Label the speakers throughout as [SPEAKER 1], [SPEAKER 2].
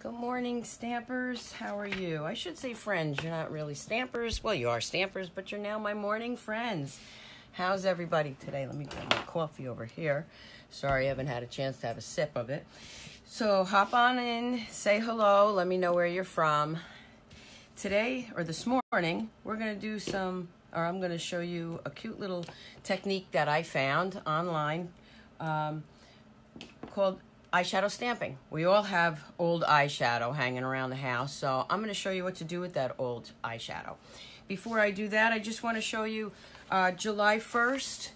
[SPEAKER 1] Good morning, Stampers. How are you? I should say friends. You're not really Stampers. Well, you are Stampers, but you're now my morning friends. How's everybody today? Let me get my coffee over here. Sorry, I haven't had a chance to have a sip of it. So hop on in, say hello, let me know where you're from. Today, or this morning, we're going to do I'm going to show you a cute little technique that I found online called eyeshadow stamping. We all have old eyeshadow hanging around the house, so I'm going to show you what to do with that old eyeshadow. Before I do that, I just want to show you July 1st.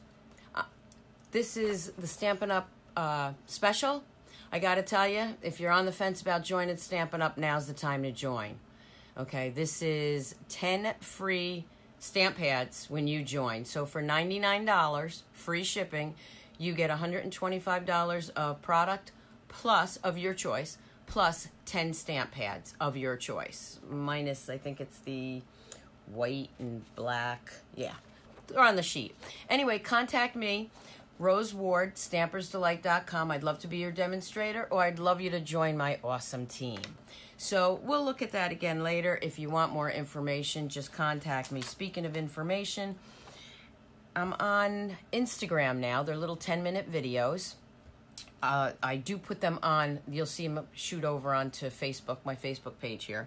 [SPEAKER 1] This is the Stampin' Up! Special. I got to tell you, if you're on the fence about joining Stampin' Up!, now's the time to join. Okay, this is 10 free stamp pads when you join. So for $99, free shipping, you get $125 of product plus of your choice, plus 10 stamp pads of your choice. Minus, I think it's the white and black. Yeah, they're on the sheet. Anyway, contact me, Rose Ward, Stampersdelight.com. I'd love to be your demonstrator, or I'd love you to join my awesome team. So we'll look at that again later. If you want more information, just contact me. Speaking of information, I'm on Instagram now. They're little 10-minute videos. I do put them on. You'll see them shoot over onto Facebook, my Facebook page here.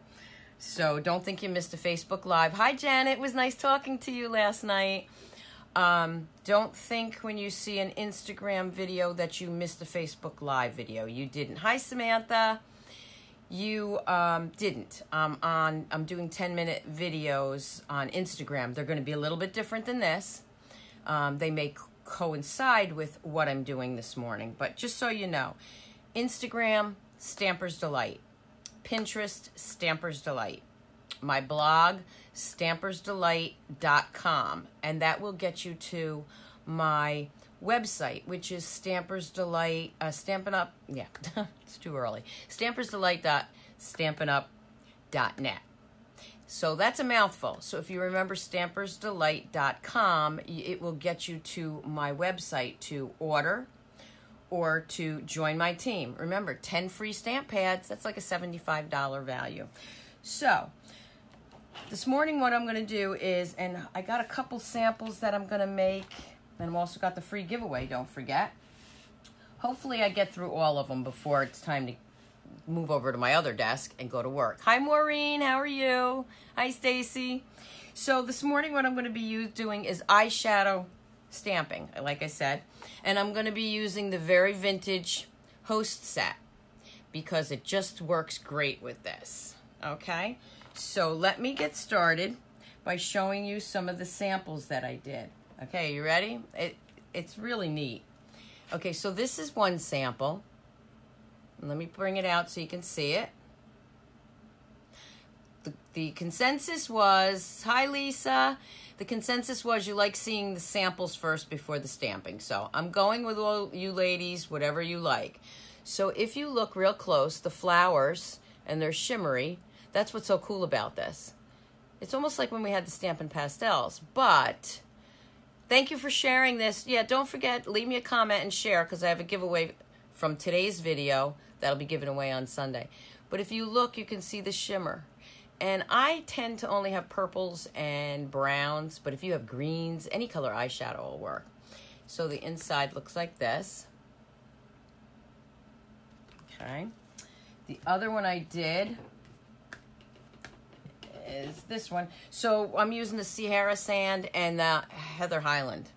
[SPEAKER 1] So don't think you missed a Facebook Live. Hi, Janet. It was nice talking to you last night. Don't think when you see an Instagram video that you missed a Facebook Live video. You didn't. Hi, Samantha. You didn't. I'm doing 10-minute videos on Instagram. They're going to be a little bit different than this. They may coincide with what I'm doing this morning, but just so you know, Instagram, Stampers Delight. Pinterest, Stampers Delight. My blog, stampersdelight.com, and that will get you to my website, which is Stampersdelight, Stampin' Up, yeah, it's too early, stampersdelight.stampinup.net. So that's a mouthful. So if you remember stampersdelight.com, it will get you to my website to order or to join my team. Remember, 10 free stamp pads, that's like a $75 value. So this morning what I'm going to do is, and I got a couple samples that I'm going to make, and I've also got the free giveaway, don't forget. Hopefully I get through all of them before it's time to move over to my other desk and go to work. Hi, Maureen. How are you? Hi, Stacy. So this morning what I'm going to be doing is eyeshadow stamping, like I said. And I'm going to be using the very vintage host set because it just works great with this. Okay? So let me get started by showing you some of the samples that I did. Okay, you ready? It's really neat. Okay, so this is one sample. Let me bring it out so you can see it. The consensus was, hi Lisa, the consensus was you like seeing the samples first before the stamping. So I'm going with all you ladies, whatever you like. So if you look real close, the flowers, and they're shimmery, that's what's so cool about this. It's almost like when we had the Stampin' Pastels, but thank you for sharing this. Yeah, don't forget, leave me a comment and share because I have a giveaway from today's video that'll be given away on Sunday. But if you look, you can see the shimmer. And I tend to only have purples and browns, but if you have greens, any color eyeshadow will work. So the inside looks like this. Okay. The other one I did is this one. So I'm using the Sierra Sand and the Heather Highland.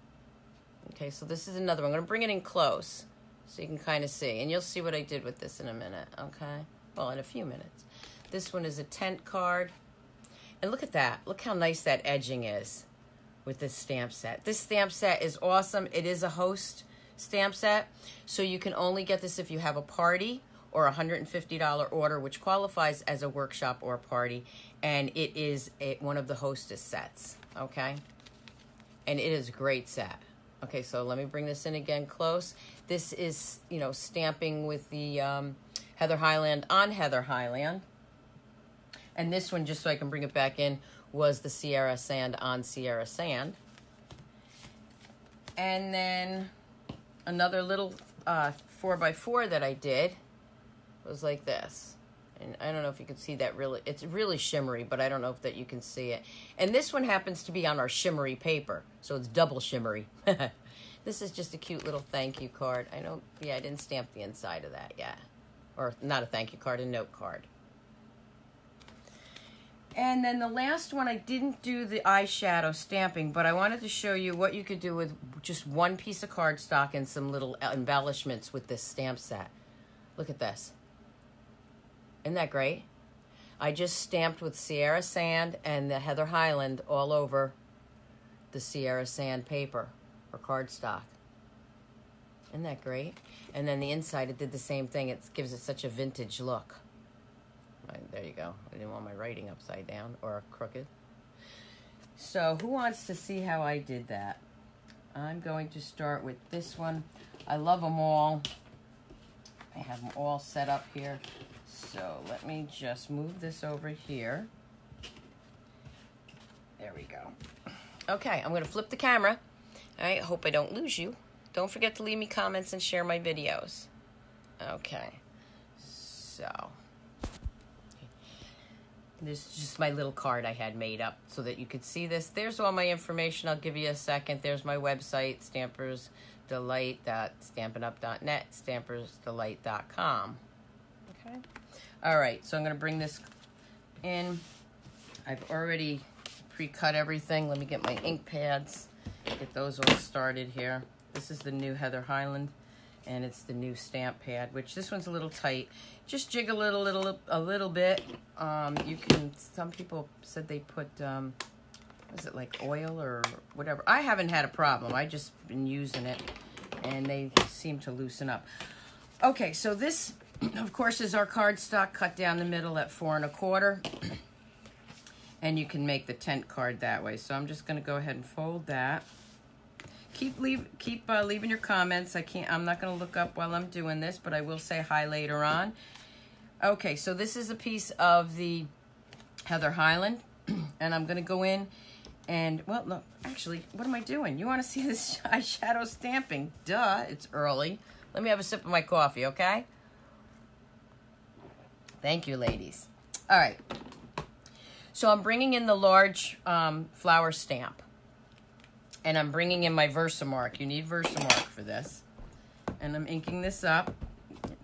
[SPEAKER 1] Okay, so this is another one. I'm going to bring it in close so you can kind of see. And you'll see what I did with this in a minute, okay? Well, in a few minutes. This one is a tent card. And look at that. Look how nice that edging is with this stamp set. This stamp set is awesome. It is a host stamp set. So you can only get this if you have a party or a $150 order, which qualifies as a workshop or a party. And it is one of the hostess sets, okay? And it is a great set. Okay, so let me bring this in again close. This is, you know, stamping with the Heather Highland on Heather Highland. And this one, just so I can bring it back in, was the Sierra Sand on Sierra Sand. And then another little 4x4 that I did was like this. And I don't know if you can see that really. It's really shimmery, but I don't know if that you can see it. And this one happens to be on our shimmery paper, so it's double shimmery. This is just a cute little thank you card. I don't, yeah, I didn't stamp the inside of that yet. Or not a thank you card, a note card. And then the last one, I didn't do the eyeshadow stamping, but I wanted to show you what you could do with just one piece of cardstock and some little embellishments with this stamp set. Look at this. Isn't that great? I just stamped with Sierra Sand and the Heather Highland all over the Sierra Sand paper or cardstock. Isn't that great? And then the inside, it did the same thing. It gives it such a vintage look. There you go. I didn't want my writing upside down or crooked. So who wants to see how I did that? I'm going to start with this one. I love them all. I have them all set up here. So let me just move this over here. There we go. Okay, I'm going to flip the camera. I hope I don't lose you. Don't forget to leave me comments and share my videos. Okay, so this is just my little card I had made up so that you could see this. There's all my information. I'll give you a second. There's my website, Stampersdelight.stampinup.net, Stampersdelight.com. Okay. All right, so I'm going to bring this in. I've already pre-cut everything. Let me get my ink pads, get those all started here. This is the new Heather Highland, and it's the new stamp pad, which this one's a little tight. Just jiggle it a little bit. You can. Some people said they put, is it like oil or whatever? I haven't had a problem. I just been using it, and they seem to loosen up. Okay, so this, of course, is our cardstock cut down the middle at 4 1/4, and you can make the tent card that way. So I'm just going to go ahead and fold that. Keep leaving your comments. I'm not going to look up while I'm doing this, but I will say hi later on. Okay, so this is a piece of the Heather Highland, and I'm going to go in and, well, look, actually, what am I doing? You want to see this eyeshadow stamping? Duh, it's early. Let me have a sip of my coffee, okay? Thank you, ladies. All right. So I'm bringing in the large flower stamp. And I'm bringing in my Versamark. You need Versamark for this. And I'm inking this up.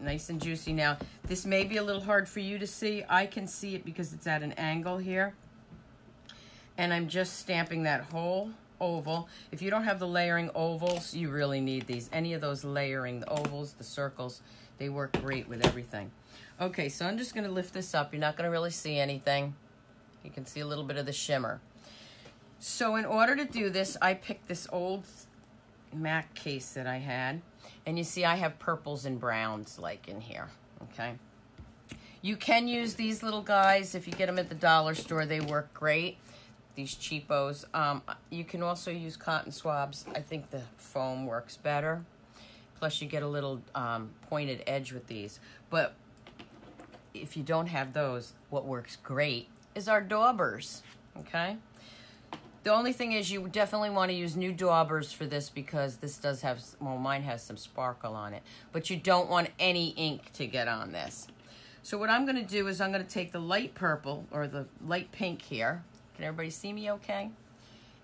[SPEAKER 1] Nice and juicy. Now, this may be a little hard for you to see. I can see it because it's at an angle here. And I'm just stamping that whole oval. If you don't have the layering ovals, you really need these. Any of those layering, the ovals, the circles, they work great with everything. Okay, so I'm just going to lift this up. You're not going to really see anything. You can see a little bit of the shimmer. So in order to do this, I picked this old MAC case that I had. And you see I have purples and browns like in here, okay? You can use these little guys. If you get them at the dollar store, they work great. These cheapos. You can also use cotton swabs. I think the foam works better. Plus you get a little pointed edge with these. But if you don't have those, what works great is our daubers, okay? The only thing is you definitely want to use new daubers for this because this does have, well, mine has some sparkle on it. But you don't want any ink to get on this. So what I'm going to do is I'm going to take the light purple or the light pink here. Can everybody see me okay?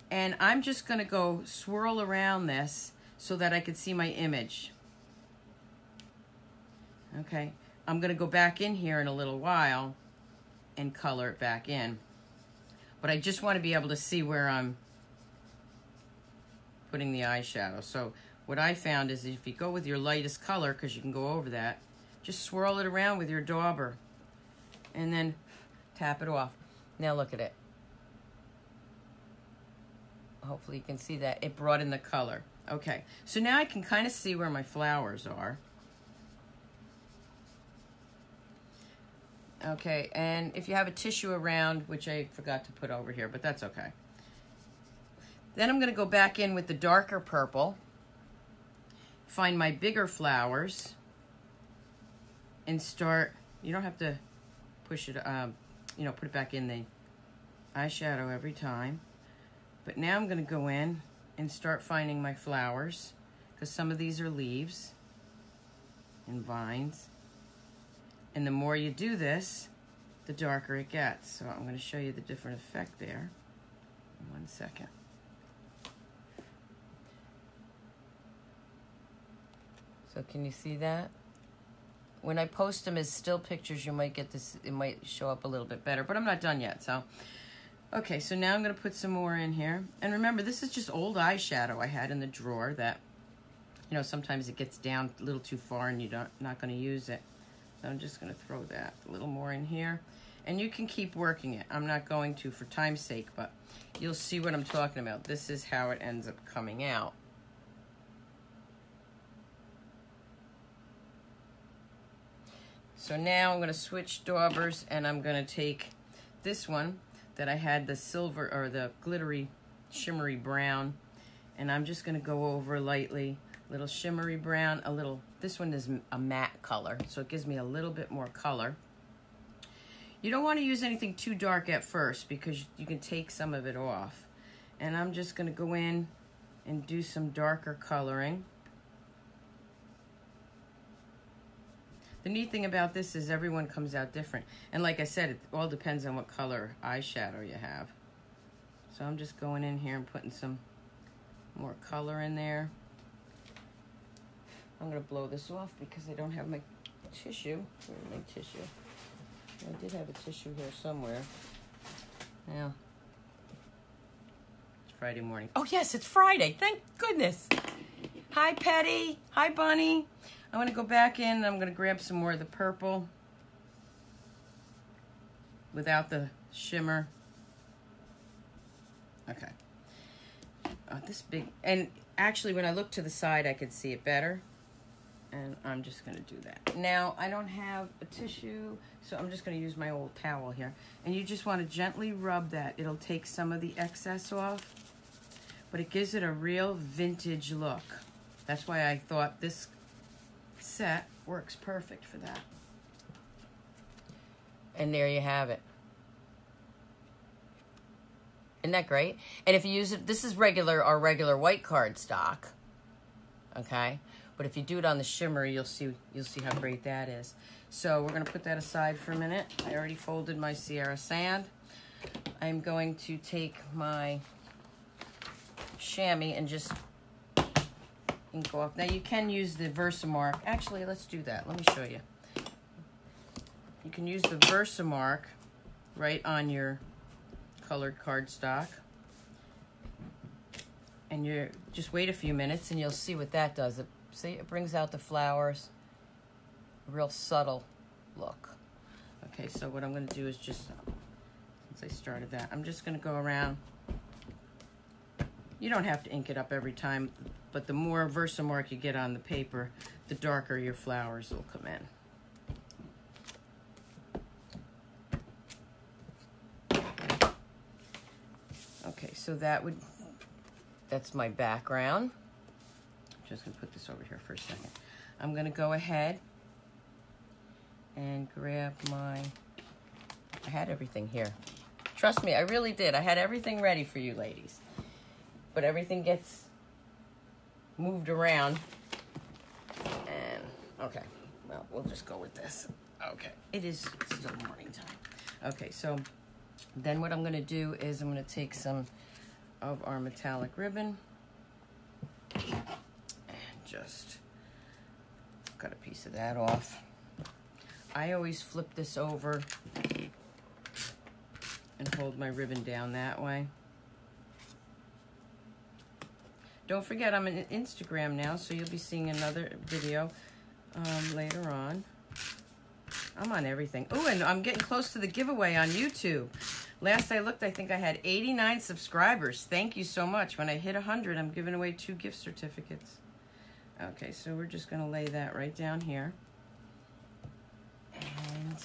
[SPEAKER 1] And I'm just going to go swirl around this so that I can see my image. Okay. I'm going to go back in here in a little while and color it back in. But I just want to be able to see where I'm putting the eyeshadow. So what I found is if you go with your lightest color, because you can go over that, just swirl it around with your dauber and then tap it off. Now look at it. Hopefully you can see that. It brought in the color. Okay, so now I can kind of see where my flowers are. Okay, and if you have a tissue around, which I forgot to put over here, but that's okay. Then I'm going to go back in with the darker purple, find my bigger flowers, and start, you don't have to push it, put it back in the eyeshadow every time. But now I'm going to go in and start finding my flowers, because some of these are leaves and vines. And the more you do this, the darker it gets. So I'm going to show you the different effect there. 1 second. So can you see that? When I post them as still pictures, you might get this, it might show up a little bit better, but I'm not done yet, so. Okay, so now I'm gonna put some more in here. And remember, this is just old eyeshadow I had in the drawer that, you know, sometimes it gets down a little too far and you're not gonna use it. So I'm just gonna throw that a little more in here. And you can keep working it. I'm not going to for time's sake, but you'll see what I'm talking about. This is how it ends up coming out. So now I'm going to switch daubers, and I'm going to take this one that I had the silver or the glittery shimmery brown, and I'm just going to go over lightly, little shimmery brown, a little, this one is a matte color, so it gives me a little bit more color. You don't want to use anything too dark at first because you can take some of it off. And I'm just going to go in and do some darker coloring. The neat thing about this is everyone comes out different. And like I said, it all depends on what color eyeshadow you have. So I'm just going in here and putting some more color in there. I'm going to blow this off because I don't have my tissue. Where's my tissue? I did have a tissue here somewhere. Yeah. It's Friday morning. Oh yes, it's Friday. Thank goodness. Hi, Petty. Hi, Bunny. I'm going to go back in and I'm going to grab some more of the purple without the shimmer. Okay. This big, and actually when I look to the side I could see it better. And I'm just going to do that. Now, I don't have a tissue, so I'm just going to use my old towel here. And you just want to gently rub that. It'll take some of the excess off, but it gives it a real vintage look. That's why I thought this set works perfect for that. And there you have it. Isn't that great? And if you use it, this is our regular white cardstock, okay? But if you do it on the shimmer, you'll see how great that is. So we're gonna put that aside for a minute. I already folded my Sierra Sand. I'm going to take my chamois and just ink off. Now you can use the Versamark. Actually, let's do that. Let me show you. You can use the Versamark right on your colored cardstock. And you just wait a few minutes and you'll see what that does. See, it brings out the flowers, a real subtle look. Okay, so what I'm going to do is just, since I started that, I'm just going to go around. You don't have to ink it up every time, but the more Versamark you get on the paper, the darker your flowers will come in. Okay, so that's my background. Just gonna put this over here for a second. I'm gonna go ahead and grab I had everything here. Trust me, I really did. I had everything ready for you ladies. But everything gets moved around. And, okay, well, we'll just go with this. Okay, it is still morning time. Okay, so then what I'm gonna do is I'm gonna take some of our metallic ribbon. Just cut a piece of that off. I always flip this over and hold my ribbon down that way. Don't forget, I'm on Instagram now, so you'll be seeing another video later on. I'm on everything. Oh, and I'm getting close to the giveaway on YouTube. Last I looked, I think I had 89 subscribers. Thank you so much. When I hit 100, I'm giving away 2 gift certificates. Okay, so we're just going to lay that right down here. And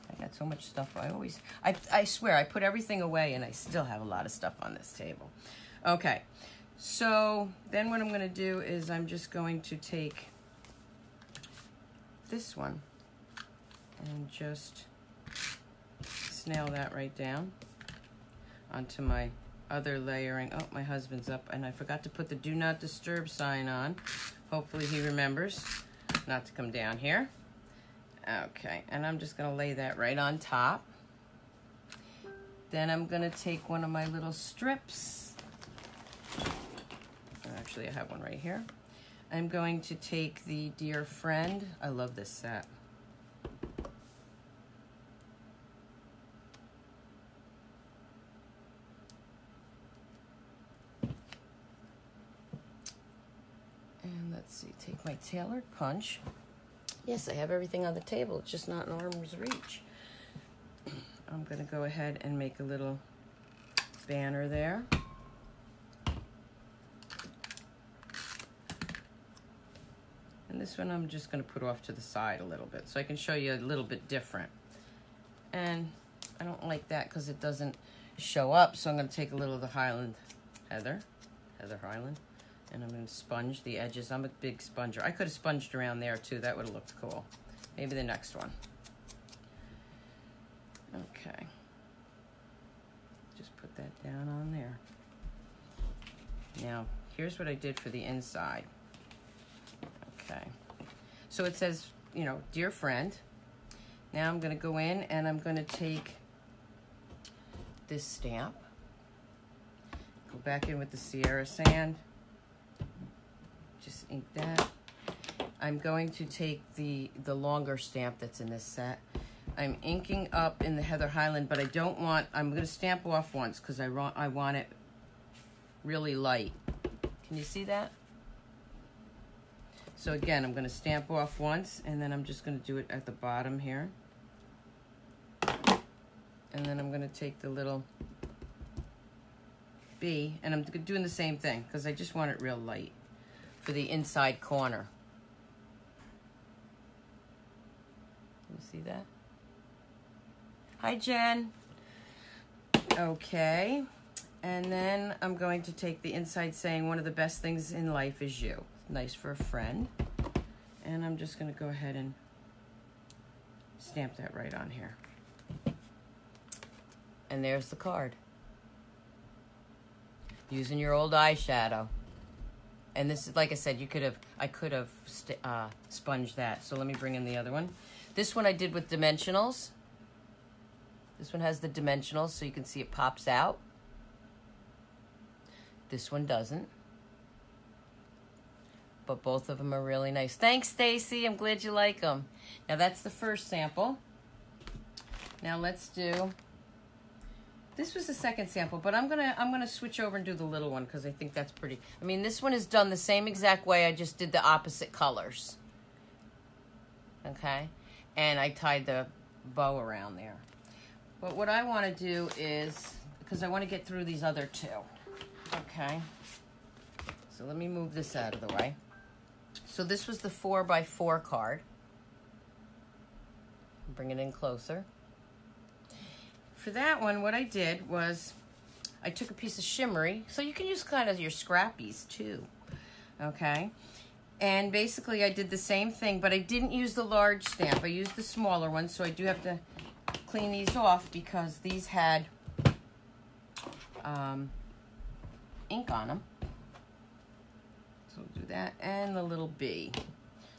[SPEAKER 1] I got so much stuff. I swear, I put everything away and I still have a lot of stuff on this table. Okay, so then what I'm going to do is I'm just going to take this one and just snail that right down onto my other layering. Oh, my husband's up, and I forgot to put the do not disturb sign on. Hopefully he remembers not to come down here. Okay, and I'm just gonna lay that right on top. Then I'm gonna take one of my little strips. Actually, I have one right here. I'm going to take the Dear Friend. I love this set. And let's see, take my tailored punch. Yes, I have everything on the table. It's just not in arm's reach. I'm going to go ahead and make a little banner there. And this one I'm just going to put off to the side a little bit so I can show you a little bit different. And I don't like that because it doesn't show up, so I'm going to take a little of the Highland Heather Highland, and I'm going to sponge the edges. I'm a big sponger. I could have sponged around there too. That would have looked cool. Maybe the next one. Okay. Just put that down on there. Now, here's what I did for the inside. Okay. So it says, you know, Dear Friend. Now I'm going to go in and I'm going to take this stamp. Go back in with the Sierra Sand. Just ink that. I'm going to take the longer stamp that's in this set. I'm inking up in the Heather Highland, but I don't want, I'm going to stamp off once because I want it really light. Can you see that? So again, I'm going to stamp off once, and then I'm just going to do it at the bottom here. And then I'm going to take the little B, and I'm doing the same thing because I just want it real light for the inside corner. You see that? Hi, Jen. Okay. And then I'm going to take the inside saying, one of the best things in life is you. Nice for a friend. And I'm just going to go ahead and stamp that right on here. And there's the card. Using your old eyeshadow. And this is, like I said, I could have sponged that. So let me bring in the other one. This one I did with dimensionals. This one has the dimensionals, so you can see it pops out. This one doesn't. But both of them are really nice. Thanks, Stacy. I'm glad you like them. Now that's the first sample. Now let's do. This was the second sample, but I'm gonna switch over and do the little one because I think that's pretty. I mean, this one is done the same exact way. I just did the opposite colors. Okay, and I tied the bow around there. But what I want to do is, because I want to get through these other two. Okay. So let me move this out of the way. So this was the 4x4 card. Bring it in closer. For that one, what I did was I took a piece of shimmery. So you can use kind of your scrappies too. Okay. And basically I did the same thing, but I didn't use the large stamp. I used the smaller one, so I do have to clean these off because these had ink on them. So we'll do that, and the little B.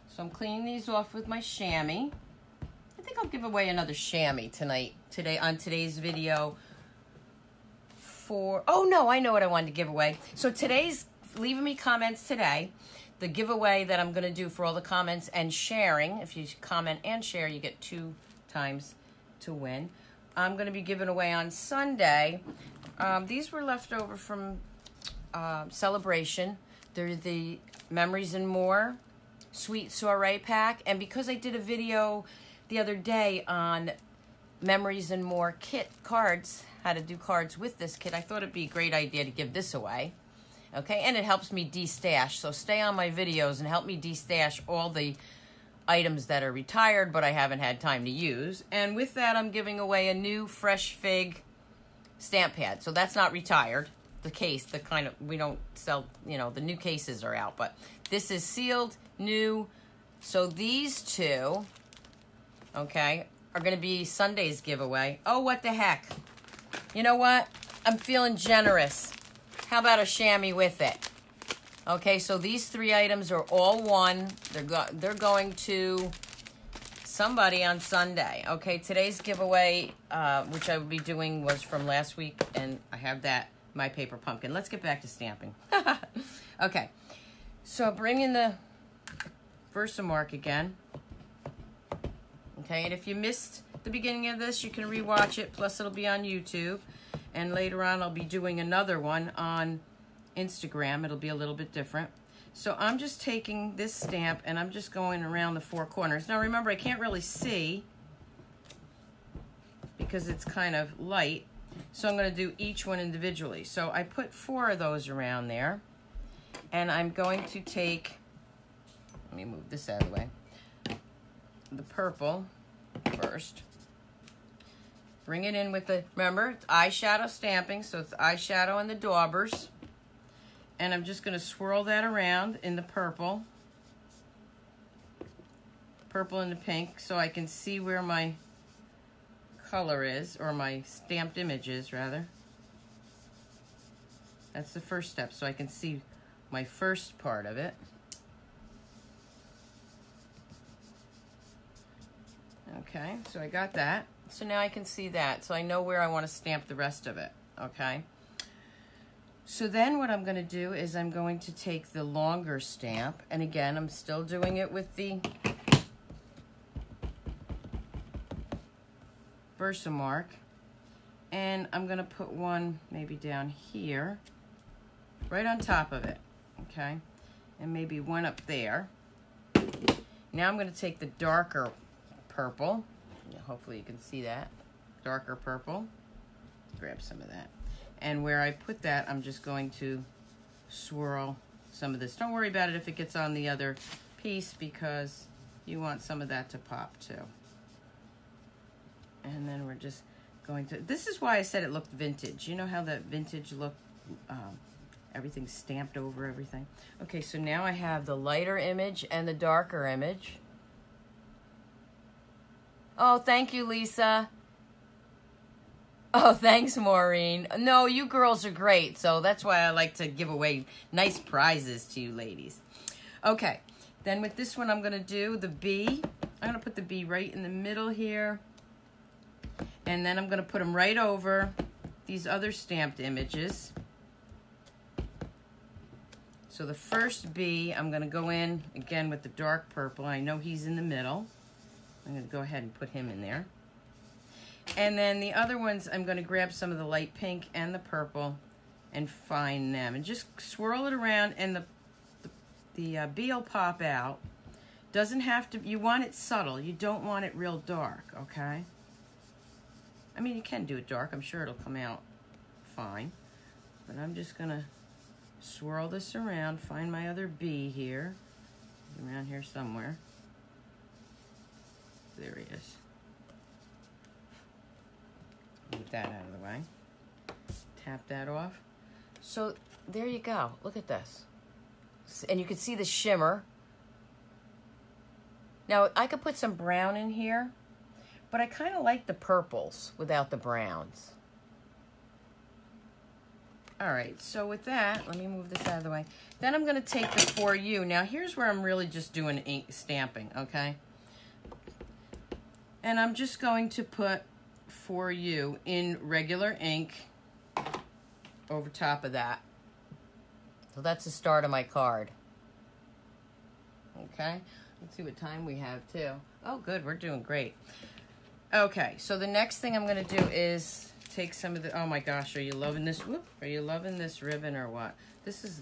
[SPEAKER 1] So I'm cleaning these off with my chamois. I think I'll give away another chamois today on today's video for, oh no, I know what I wanted to give away. So today's, leaving me comments today, the giveaway that I'm gonna do for all the comments and sharing, if you comment and share, you get 2 times to win. I'm going to be giving away on Sunday. These were left over from Celebration. They're the Memories and More Sweet Soiree Pack. And because I did a video the other day on Memories and More kit cards, how to do cards with this kit, I thought it'd be a great idea to give this away. Okay, and it helps me de-stash. So stay on my videos and help me de-stash all the items that are retired but I haven't had time to use. And with that, I'm giving away a new Fresh Fig stamp pad. So that's not retired. The case, the kind of, we don't sell, you know, the new cases are out, but this is sealed, new. So these two, okay, are going to be Sunday's giveaway. Oh, what the heck. You know what? I'm feeling generous. How about a chamois with it? Okay, so these 3 items are all one. They're going to somebody on Sunday. Okay, today's giveaway, which I will be doing, was from last week, and I have that, My Paper Pumpkin. Let's get back to stamping. Okay, so bring in the Versamark again. Okay, and if you missed the beginning of this, you can rewatch it, plus it'll be on YouTube. And later on, I'll be doing another one on Instagram. It'll be a little bit different. So I'm just taking this stamp and I'm just going around the four corners. Now remember, I can't really see because it's kind of light. So I'm going to do each one individually. So I put 4 of those around there. And I'm going to take, let me move this out of the way, the purple first. Bring it in with the, remember, it's eyeshadow stamping, so it's eyeshadow and the daubers. And I'm just going to swirl that around in the purple and the pink, so I can see where my color is, or my stamped image is, rather. That's the first step, so I can see my first part of it. Okay, so I got that. So now I can see that, so I know where I want to stamp the rest of it, okay? So then what I'm going to do is I'm going to take the longer stamp, and again, I'm still doing it with the Versamark, and I'm going to put one maybe down here, right on top of it, okay? And maybe one up there. Now I'm going to take the darker purple. Hopefully you can see that. Darker purple. Grab some of that. And where I put that, I'm just going to swirl some of this. Don't worry about it if it gets on the other piece, because you want some of that to pop too. And then we're just going to, this is why I said it looked vintage. You know how that vintage look, everything's stamped over everything? Okay, so now I have the lighter image and the darker image. Oh, thank you, Lisa. Oh, thanks, Maureen. No, you girls are great, so that's why I like to give away nice prizes to you ladies. Okay, then with this one, I'm going to do the bee. I'm going to put the bee right in the middle here, and then I'm going to put them right over these other stamped images. So the first bee, I'm going to go in, again, with the dark purple. I know he's in the middle. I'm going to go ahead and put him in there. And then the other ones, I'm going to grab some of the light pink and the purple and find them. And just swirl it around, and the bee will pop out. Doesn't have to, you want it subtle. You don't want it real dark, okay? I mean, you can do it dark. I'm sure it'll come out fine. But I'm just going to swirl this around, find my other bee here. Around here somewhere. There he is. Move that out of the way. Tap that off. So there you go. Look at this. And you can see the shimmer. Now I could put some brown in here, but I kind of like the purples without the browns. All right, so with that, let me move this out of the way. Then I'm going to take the For You. Now here's where I'm really just doing ink stamping, okay? And I'm just going to put For You in regular ink over top of that. So that's the start of my card. Okay, let's see what time we have too. Oh good, we're doing great. Okay, so the next thing I'm going to do is take some of the, oh my gosh, are you loving this? Whoop, are you loving this ribbon or what? This is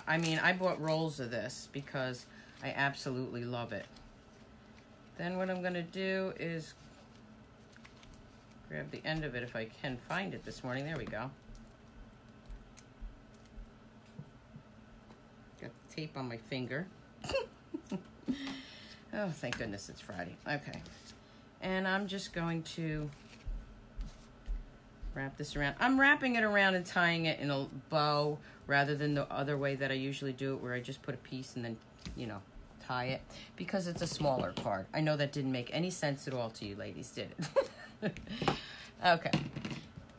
[SPEAKER 1] I mean, I bought rolls of this because I absolutely love it. Then what I'm going to do is grab the end of it if I can find it this morning. There we go. Got the tape on my finger. Oh, thank goodness it's Friday. Okay. And I'm just going to wrap this around. I'm wrapping it around and tying it in a bow rather than the other way that I usually do it, where I just put a piece and then, you know, tie it, because it's a smaller card. I know that didn't make any sense at all to you ladies, did it? Okay.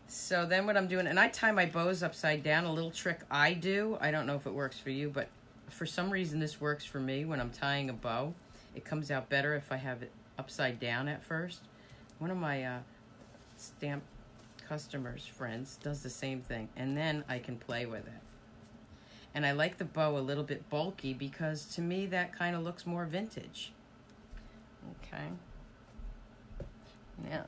[SPEAKER 1] So then what I'm doing, and I tie my bows upside down, a little trick I do. I don't know if it works for you, but for some reason this works for me when I'm tying a bow. It comes out better if I have it upside down at first. One of my stamp customers, friends, does the same thing, and then I can play with it. And I like the bow a little bit bulky because to me that kind of looks more vintage. Okay. Now,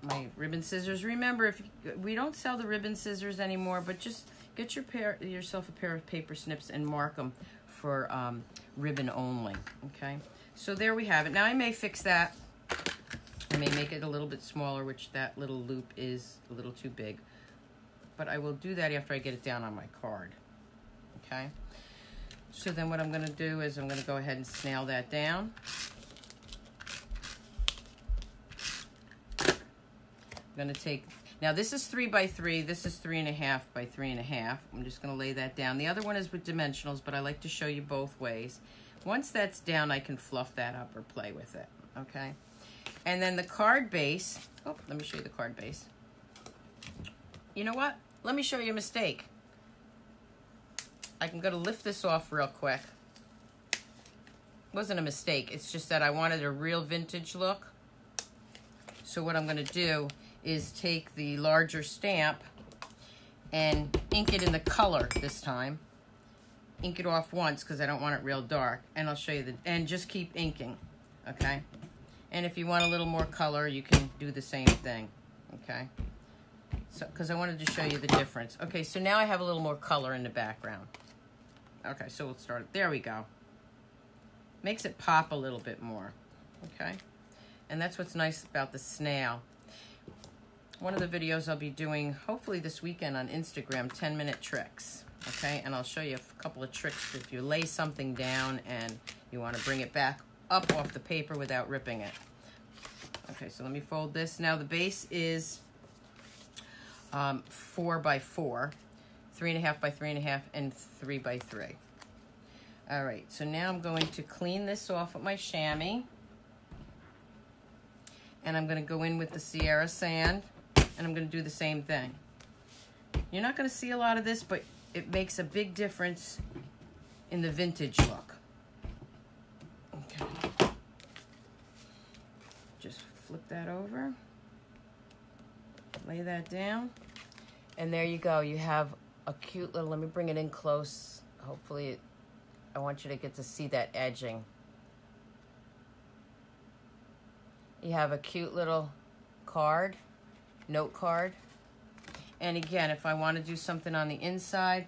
[SPEAKER 1] my ribbon scissors. Remember, we don't sell the ribbon scissors anymore, but just get yourself a pair of paper snips and mark them for ribbon only. Okay. So there we have it. Now I may fix that. I may make it a little bit smaller, which that little loop is a little too big. But I will do that after I get it down on my card. Okay. So then what I'm going to do is I'm going to go ahead and snail that down. I'm going to take, now this is 3 by 3, this is 3.5 by 3.5. I'm just going to lay that down. The other one is with dimensionals, but I like to show you both ways. Once that's down, I can fluff that up or play with it, okay? And then the card base, oh, let me show you the card base. You know what? Let me show you a mistake. I can go to lift this off real quick. It wasn't a mistake, it's just that I wanted a real vintage look. So what I'm going to do is take the larger stamp and ink it in the color this time. Ink it off once because I don't want it real dark, and I'll show you and just keep inking, okay? And if you want a little more color, you can do the same thing, okay? So, because I wanted to show you the difference. Okay, so now I have a little more color in the background. Okay, so we'll start, there we go. Makes it pop a little bit more, okay? And that's what's nice about the snail. One of the videos I'll be doing, hopefully this weekend on Instagram, 10-minute tricks, okay? And I'll show you a couple of tricks if you lay something down and you want to bring it back up off the paper without ripping it. Okay, so let me fold this. Now the base is 4 by 4, 3.5 by 3.5, and 3 by 3. All right, so now I'm going to clean this off with my chamois. And I'm going to go in with the Sierra Sand, and I'm going to do the same thing. You're not going to see a lot of this, but it makes a big difference in the vintage look. Okay. Just flip that over, lay that down, and there you go. You have a cute little, let me bring it in close. Hopefully, I want you to get to see that edging. You have a cute little card, note card. And again, if I want to do something on the inside,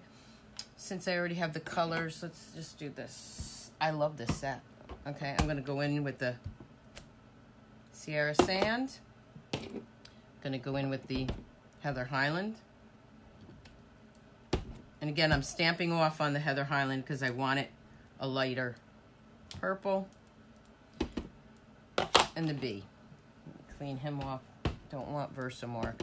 [SPEAKER 1] since I already have the colors, let's just do this. I love this set. Okay, I'm going to go in with the Sierra Sand. I'm going to go in with the Heather Highland. And again, I'm stamping off on the Heather Highland because I want it a lighter purple. And the B. Clean him off. Don't want Versamark.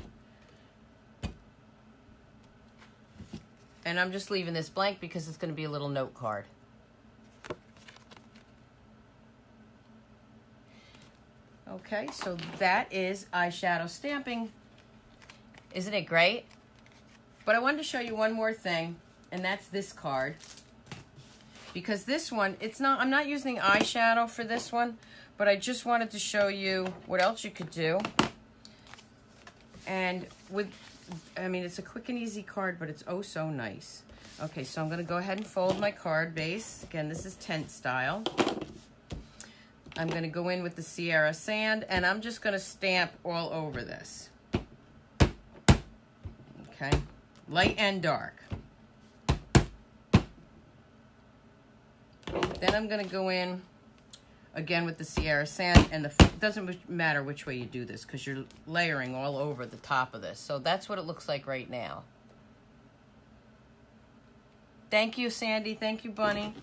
[SPEAKER 1] And I'm just leaving this blank because it's going to be a little note card. Okay, so that is eyeshadow stamping. Isn't it great? But I wanted to show you one more thing, and that's this card. Because this one, I'm not using eyeshadow for this one, but I just wanted to show you what else you could do. And it's a quick and easy card, but it's oh so nice. Okay, so I'm going to go ahead and fold my card base. Again, this is tent style. I'm going to go in with the Sierra Sand, and I'm just going to stamp all over this. Okay, light and dark. Then I'm going to go in again with the Sierra Sand, and it doesn't matter which way you do this because you're layering all over the top of this. So that's what it looks like right now. Thank you, Sandy. Thank you, Bunny.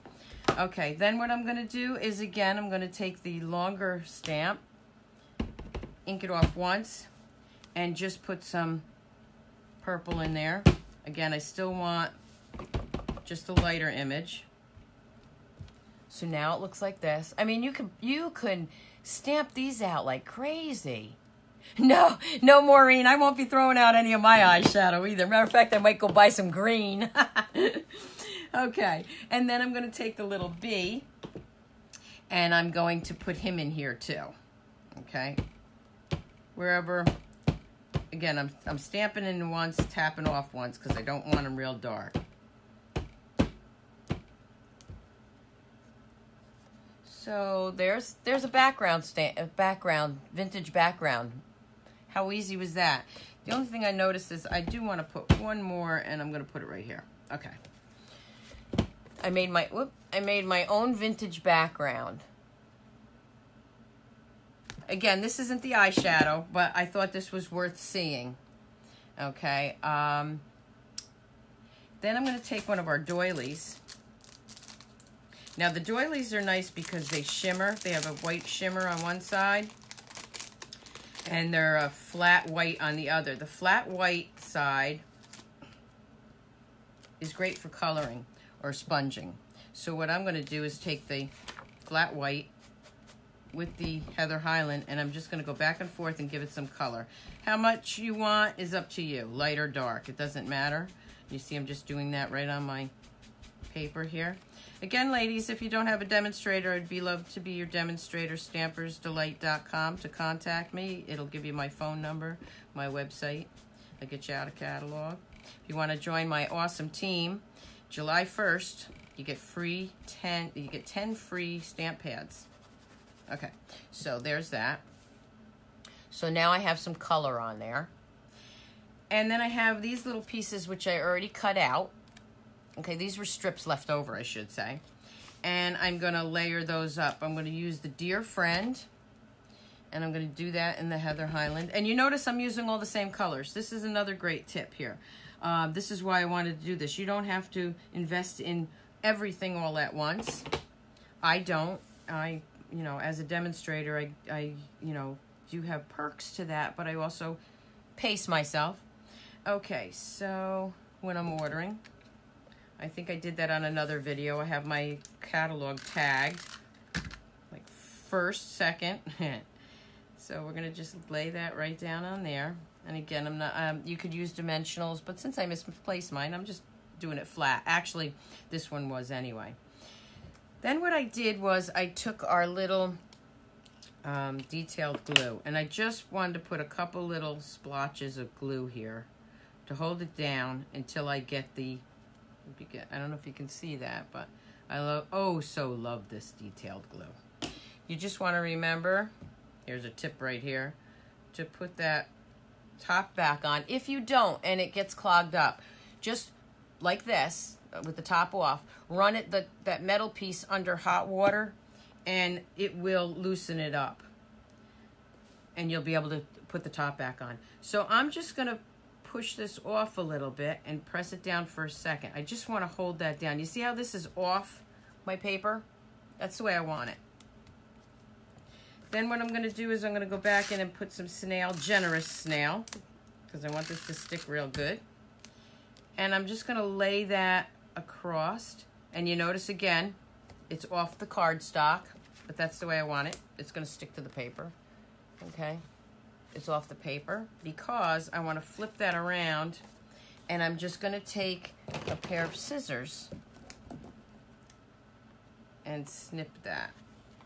[SPEAKER 1] Okay, then what I'm going to do is, again, I'm going to take the longer stamp, ink it off once, and just put some purple in there. Again, I still want just a lighter image. So now it looks like this. I mean, you can stamp these out like crazy. No, Maureen, I won't be throwing out any of my eyeshadow either. Matter of fact, I might go buy some green. Okay, and then I'm going to take the little B, And I'm going to put him in here too, okay? Wherever, again, I'm stamping in once, tapping off once, because I don't want them real dark. So there's a vintage background. How easy was that? The only thing I noticed is I do want to put one more, and I'm going to put it right here. Okay. I made my own vintage background. Again, this isn't the eyeshadow, but I thought this was worth seeing. Okay. Then I'm going to take one of our doilies. Now, the doilies are nice because they shimmer. They have a white shimmer on one side, and they're a flat white on the other. The flat white side is great for coloring or sponging. So what I'm going to do is take the flat white with the Heather Highland, and I'm just going to go back and forth and give it some color. How much you want is up to you, light or dark. It doesn't matter. You see I'm just doing that right on my paper here. Again, ladies, if you don't have a demonstrator, I'd be love to be your demonstrator. Stampersdelight.com to contact me. It'll give you my phone number, my website. I'll get you out a catalog. If you want to join my awesome team, July 1st, you get 10 free stamp pads. Okay, so there's that. So now I have some color on there. And then I have these little pieces which I already cut out. Okay, these were strips left over, I should say. And I'm going to layer those up. I'm going to use the Dear Friend. And I'm going to do that in the Heather Highland. And you notice I'm using all the same colors. This is another great tip here. This is why I wanted to do this. You don't have to invest in everything all at once. I don't. You know, as a demonstrator, I you know, do have perks to that, but I also pace myself. Okay, so when I'm ordering, I think I did that on another video. I have my catalog tagged, like first, second. So we're gonna just lay that right down on there. And again, I'm not. You could use dimensionals, but since I misplaced mine, I'm just doing it flat. Actually, this one was anyway. Then what I did was I took our little detailed glue, and I just wanted to put a couple little splotches of glue here to hold it down until I get the, I don't know if you can see that, but I so love this detailed glue. You just want to remember, here's a tip right here, to put that top back on. If you don't and it gets clogged up, just like this, with the top off, run it that metal piece under hot water, and it will loosen it up, and you'll be able to put the top back on. So I'm just gonna push this off a little bit and press it down for a second. I just want to hold that down. You see how this is off my paper? That's the way I want it. Then what I'm gonna do is I'm gonna go back in and put some snail, generous snail, because I want this to stick real good. And I'm just gonna lay that across, and you notice again it's off the cardstock, but that's the way I want it. It's going to stick to the paper. Okay, it's off the paper because I want to flip that around, and I'm just going to take a pair of scissors and snip that.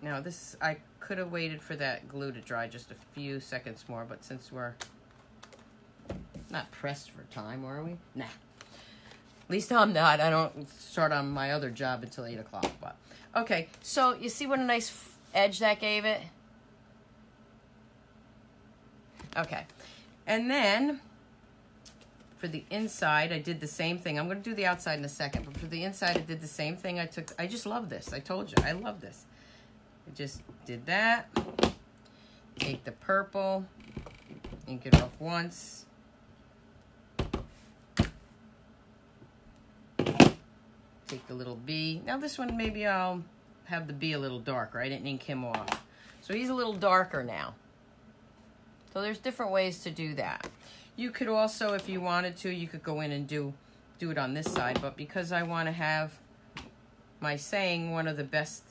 [SPEAKER 1] Now this, I could have waited for that glue to dry just a few seconds more, but since we're not pressed for time, are we? Nah. At least I'm not. I don't start on my other job until 8 o'clock. But okay, so you see what a nice edge that gave it? Okay, and then for the inside, I did the same thing. I'm going to do the outside in a second, but for the inside, I did the same thing. I just love this. I told you, I love this. I just did that. Take the purple, ink it off once. Take the little B. Now this one, maybe I'll have the B a little darker. I didn't ink him off. So he's a little darker now. So there's different ways to do that. You could also, if you wanted to, you could go in and do it on this side. But because I want to have my saying, one of the best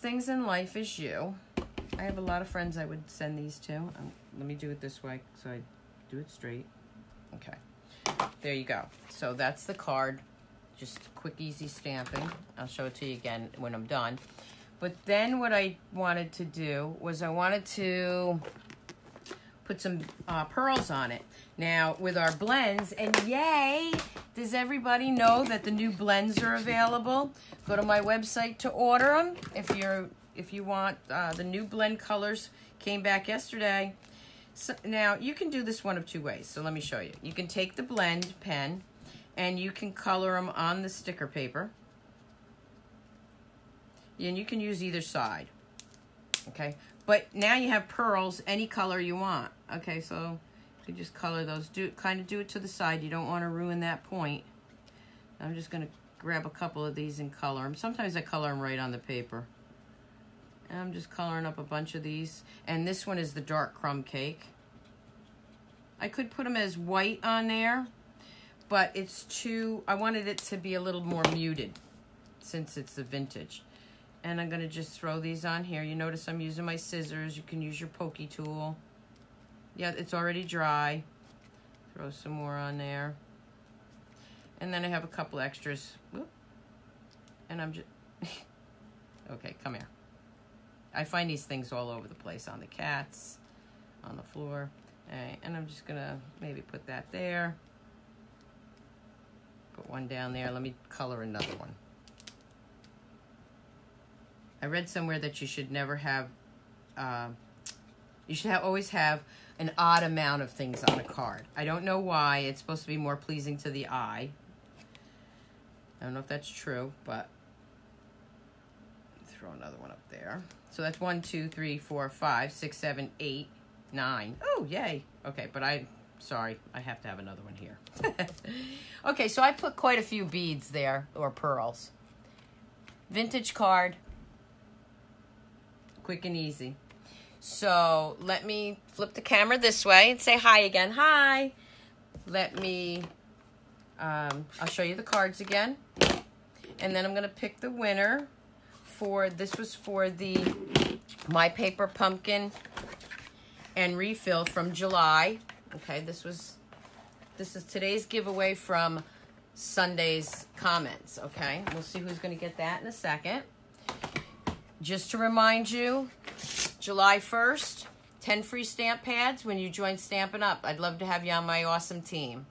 [SPEAKER 1] things in life is you. I have a lot of friends I would send these to. Let me do it this way so I do it straight. Okay. There you go. So that's the card. Just quick, easy stamping. I'll show it to you again when I'm done. But then what I wanted to do was I wanted to put some pearls on it. Now, with our blends, and yay, does everybody know that the new blends are available? Go to my website to order them. If you want, the new blend colors came back yesterday. So, now, you can do this one of two ways, so let me show you. You can take the blend pen, and you can color them on the sticker paper. And you can use either side, okay? But now you have pearls any color you want, okay? So you just color those. Kind of do it to the side. You don't want to ruin that point. I'm just going to grab a couple of these and color them. Sometimes I color them right on the paper. And I'm just coloring up a bunch of these. And this one is the dark crumb cake. I could put them as white on there, but it's too, I wanted it to be a little more muted since it's the vintage. And I'm going to just throw these on here. You notice I'm using my scissors. You can use your pokey tool. Yeah, it's already dry. Throw some more on there. And then I have a couple extras. Whoop. And I'm just... Okay, come here. I find these things all over the place. On the cats, on the floor. All right, and I'm just going to maybe put that there. Put one down there. Let me color another one. I read somewhere that you should never have, you should always have an odd amount of things on a card. I don't know why. It's supposed to be more pleasing to the eye. I don't know if that's true, but throw another one up there. So that's 1, 2, 3, 4, 5, 6, 7, 8, 9. Oh, yay. Okay, but sorry, I have to have another one here. Okay, so I put quite a few beads there, or pearls. Vintage card. Quick and easy. So let me flip the camera this way and say hi again. Hi. Let me, I'll show you the cards again. And then I'm going to pick the winner for, this was for the My Paper Pumpkin and Refill from July. Okay, this is today's giveaway from Sunday's comments. Okay, we'll see who's going to get that in a second. Just to remind you, July 1st, 10 free stamp pads when you join Stampin' Up. I'd love to have you on my awesome team.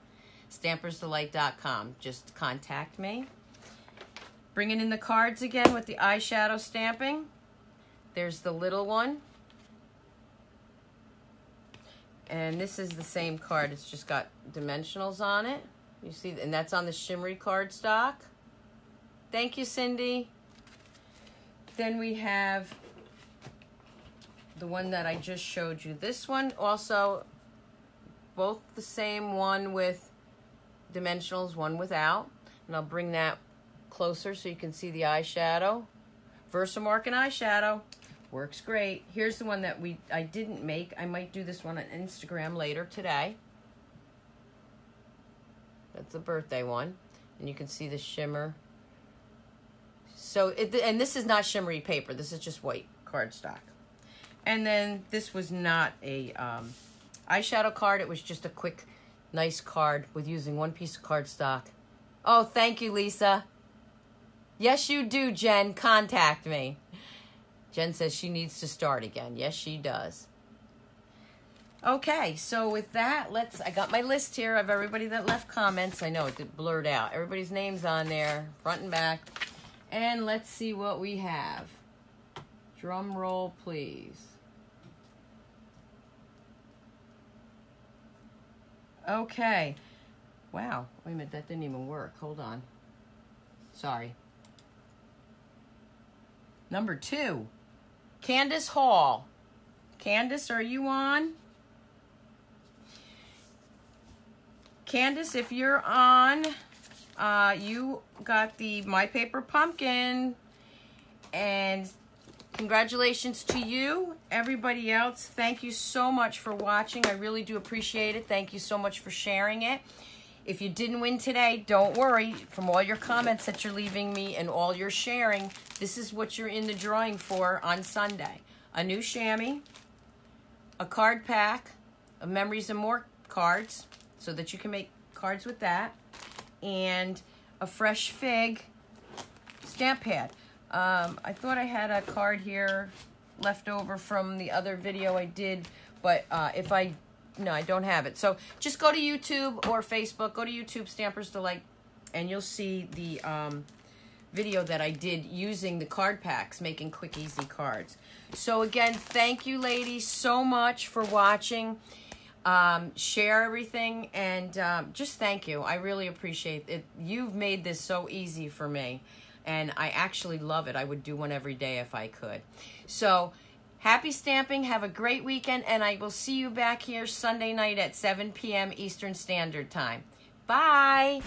[SPEAKER 1] Stampersdelight.com. Just contact me. Bringing in the cards again with the eyeshadow stamping. There's the little one. And this is the same card. It's just got dimensionals on it. You see, and that's on the shimmery cardstock. Thank you, Cindy. Then we have the one that I just showed you. This one also, both the same, one with dimensionals, one without. And I'll bring that closer so you can see the eyeshadow. Versamark and eyeshadow. Works great. Here's the one that I didn't make. I might do this one on Instagram later today. That's the birthday one. And you can see the shimmer. So, and this is not shimmery paper. This is just white cardstock. And then this was not a eyeshadow card. It was just a quick, nice card with using one piece of cardstock. Oh, thank you, Lisa. Yes, you do, Jen. Contact me. Jen says she needs to start again. Yes, she does. Okay, so with that, I got my list here of everybody that left comments. I know it blurred out. Everybody's name's on there, front and back. And let's see what we have. Drum roll, please. Okay. Wow. Wait a minute, that didn't even work. Hold on. Sorry. Number 2. Candace Hall. Candace, are you on? Candace, if you're on, you got the My Paper Pumpkin. And congratulations to you. Everybody else, thank you so much for watching. I really do appreciate it. Thank you so much for sharing it. If you didn't win today, don't worry. From all your comments that you're leaving me and all your sharing, this is what you're in the drawing for on Sunday. A new chamois, a card pack of Memories and More cards so that you can make cards with that, and a fresh fig stamp pad. I thought I had a card here left over from the other video I did, but no, I don't have it. So just go to YouTube or Facebook. Go to YouTube, Stampersdelight, and you'll see the video that I did using the card packs, making quick, easy cards. So again, thank you, ladies, so much for watching. Share everything, and just thank you. I really appreciate it. You've made this so easy for me, and I actually love it. I would do one every day if I could. So happy stamping. Have a great weekend, and I will see you back here Sunday night at 7 p.m. Eastern Standard Time. Bye.